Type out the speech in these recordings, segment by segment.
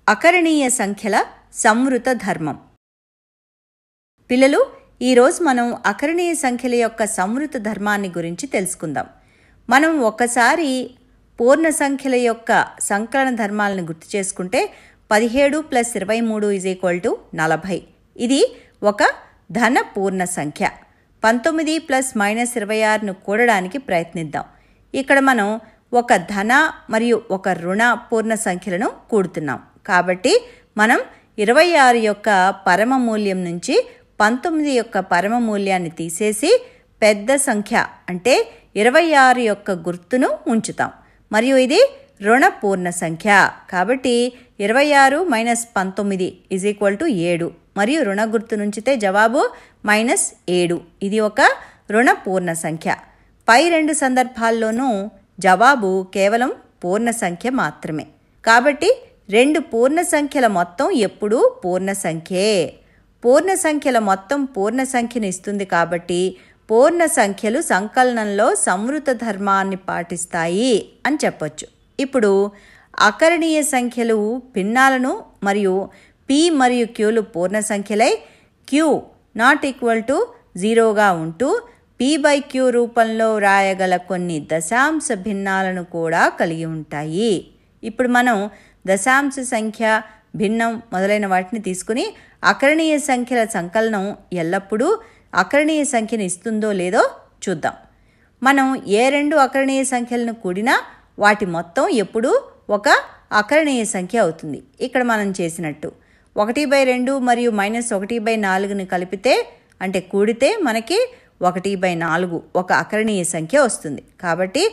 అకరణీయ సంఖ్యల సంవృత ధర్మం. పిల్లలు, ఈరోజు మనం అకరణీయ సంఖ్యల యొక్క సంవృత ధర్మాన్ని గురించి తెలుసుకుందాం. మనం ఒక్కసారి పూర్ణ సంఖ్యల యొక్క సంకలన ధర్మాలను గుర్తు చేసుకుంటే 17 + 23 = 40. ఇది ఒక ధన పూర్ణ సంఖ్య. 19 + -26ను కూడడానికి ప్రయత్నిద్దాం. ఇక్కడ మనం ఒక ధన మరియు ఒక రుణ పూర్ణ సంఖ్యలను కూడుతున్నాం. కాబట్టి మనం 26 యొక్క పరమ మూల్యం నుంచి 19 యొక్క పరమ మూల్యాన్ని తీసేసి పెద్ద సంఖ్య అంటే 26 యొక్క గుర్తును ఉంచుతాం. మరియు ఇది రుణ పూర్ణ సంఖ్య. కాబట్టి 26 - 19 = 7. మరియు రుణ గుర్తు నుంచితే జవాబు -7. ఇది ఒక రుణ పూర్ణ సంఖ్య. పై రెండు సందర్భాల్లోనూ జవాబు కేవలం పూర్ణ సంఖ్య మాత్రమే. కాబట్టి రెండు పూర్ణ సంఖ్యల మొత్తం ఎప్పుడూ పూర్ణ సంఖ్యే. పూర్ణ సంఖ్యల మొత్తం పూర్ణ సంఖ్యను ఇస్తుంది. కాబట్టి పూర్ణ సంఖ్యలు సంకలనంలో సంవృత ధర్మాన్ని పాటిస్తాయి అని చెప్పొచ్చు. ఇప్పుడు అకరణీయ సంఖ్యలు భిన్నాలను మరియు p మరియు qలు పూర్ణ సంఖ్యలై q ≠ 0గా ఉంటూ p/q రూపంలో వ్రాయగల కొన్ని దశాంశ భిన్నాలను కూడా కలిగి ఉంటాయి. ఇప్పుడు మనం దశాంశ సంఖ్య, భిన్నం మొదలైన వాటిని తీసుకుని అకరణీయ సంఖ్యల సంకలనం ఎల్లప్పుడూ అకరణీయ సంఖ్యను ఇస్తుందో లేదో చూద్దాం. మనం ఏ రెండు అకరణీయ సంఖ్యలను కూడినా వాటి మొత్తం ఎప్పుడూ ఒక అకరణీయ సంఖ్య అవుతుంది. ఇక్కడ మనం చేసినట్టు 1/2 మరియు -1/4ని కలిపితే అంటే కూడితే మనకి 1/4 ఒక అకరణీయ సంఖ్య వస్తుంది. కాబట్టి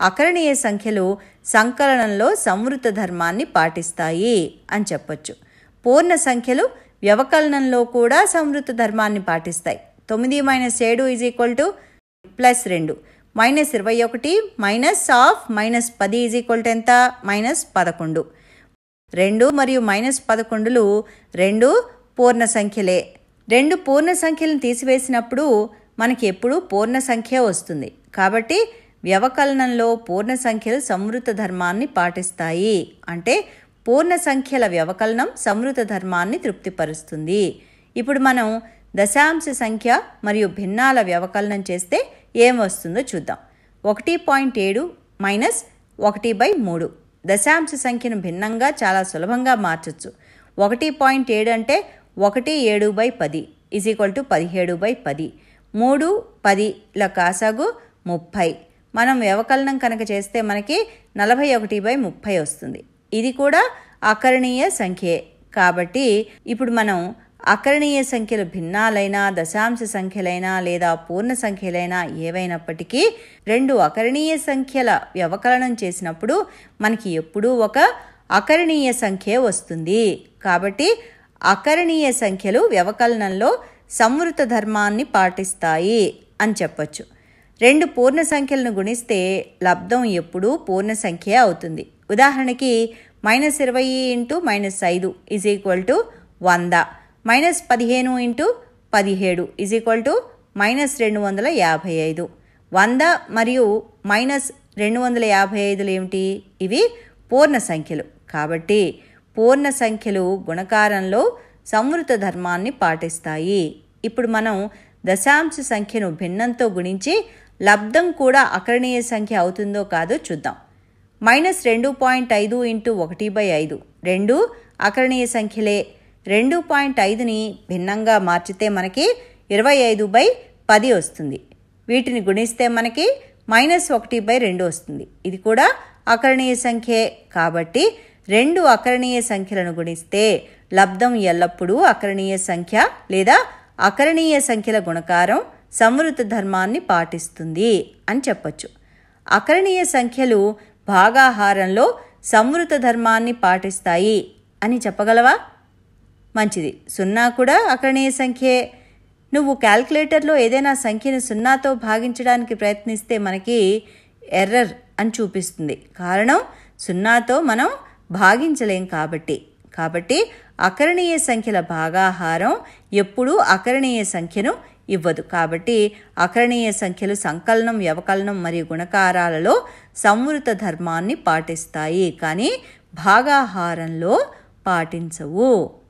అకరణీయ సంఖ్యలు సంకలనంలో సంవృత ధర్మాన్ని పాటిస్తాయి అని చెప్పొచ్చు. పూర్ణ సంఖ్యలు వ్యవకలనంలో కూడా సంవృత ధర్మాన్ని పాటిస్తాయి. 9 - 7 = +2. -21 -10 ఎంత? -11. 2 మరియు -11లు రెండు పూర్ణ సంఖ్యలే. రెండు పూర్ణ సంఖ్యలను తీసివేసినప్పుడు మనకి ఎప్పుడూ పూర్ణ సంఖ్య వస్తుంది. కాబట్టి వ్యవకలనంలో పూర్ణ సంఖ్యలు సంవృత ధర్మాన్ని పాటిస్తాయి. అంటే పూర్ణ సంఖ్యల వ్యవకలనం సంవృత ధర్మాన్ని తృప్తిపరుస్తుంది. ఇప్పుడు మనం దశాంశ సంఖ్య మరియు భిన్నాల వ్యవకలనం చేస్తే ఏం వస్తుందో చూద్దాం. 1.7 - 1/3. దశాంశ సంఖ్యను భిన్నంగా చాలా సులభంగా మార్చొచ్చు. 1.7 అంటే 1/7/10 = 17/10. 3, 10ల కాసాగు 30. మనం వ్యవకలనం కనుక చేస్తే మనకి 41/30 వస్తుంది. ఇది కూడా అకరణీయ సంఖ్యే. కాబట్టి ఇప్పుడు మనం అకరణీయ సంఖ్యలు భిన్నాలైనా, దశాంశ సంఖ్యలైనా లేదా పూర్ణ సంఖ్యలైనా ఏవైనప్పటికీ రెండు అకరణీయ సంఖ్యల వ్యవకలనం చేసినప్పుడు మనకి ఎప్పుడూ ఒక అకరణీయ సంఖ్య వస్తుంది. కాబట్టి అకరణీయ సంఖ్యలు వ్యవకలనంలో సంవృత ధర్మాన్ని పాటిస్తాయి అని చెప్పొచ్చు. రెండు పూర్ణ సంఖ్యలను గుణిస్తే లబ్ధం ఎప్పుడూ పూర్ణ సంఖ్య అవుతుంది. ఉదాహరణకి -20 × -5 = 100. -15 × 17 = -255. 100 మరియు -255లు ఏమిటి? ఇవి పూర్ణ సంఖ్యలు. కాబట్టి పూర్ణ సంఖ్యలు గుణకారంలో సంవృత ధర్మాన్ని పాటిస్తాయి. ఇప్పుడు మనం దశాంశ సంఖ్యను భిన్నంతో గుణించి లబ్ధం కూడా అకరణీయ సంఖ్య అవుతుందో కాదో చూద్దాం. -2.5 × 1/5 రెండు అకరణీయ సంఖ్యలే. 2.5ని భిన్నంగా మార్చితే మనకి 25/10 వస్తుంది. వీటిని గుణిస్తే మనకి -1/2 వస్తుంది. ఇది కూడా అకరణీయ సంఖ్యే. కాబట్టి రెండు అకరణీయ సంఖ్యలను గుణిస్తే లబ్ధం ఎల్లప్పుడూ అకరణీయ సంఖ్య లేదా అకరణీయ సంఖ్యల గుణకారం సంవృత ధర్మాన్ని పాటిస్తుంది అని చెప్పొచ్చు. అకరణీయ సంఖ్యలు భాగాహారంలో సంవృత ధర్మాన్ని పాటిస్తాయి అని చెప్పగలవా? మంచిది. 0 కూడా అకరణీయ సంఖ్యే. నువ్వు క్యాల్కులేటర్లో ఏదైనా సంఖ్యను 0తో భాగించడానికి ప్రయత్నిస్తే మనకి ఎర్రర్ అని చూపిస్తుంది. కారణం 0తో మనం భాగించలేం కాబట్టి అకరణీయ సంఖ్యల భాగాహారం ఎప్పుడూ అకరణీయ సంఖ్యను ఇవ్వదు. కాబట్టి అకరణీయ సంఖ్యలు సంకలనం, వ్యవకలనం మరియు గుణకారాలలో సంవృత ధర్మాన్ని పాటిస్తాయి. కానీ భాగాహారంలో పాటించవు.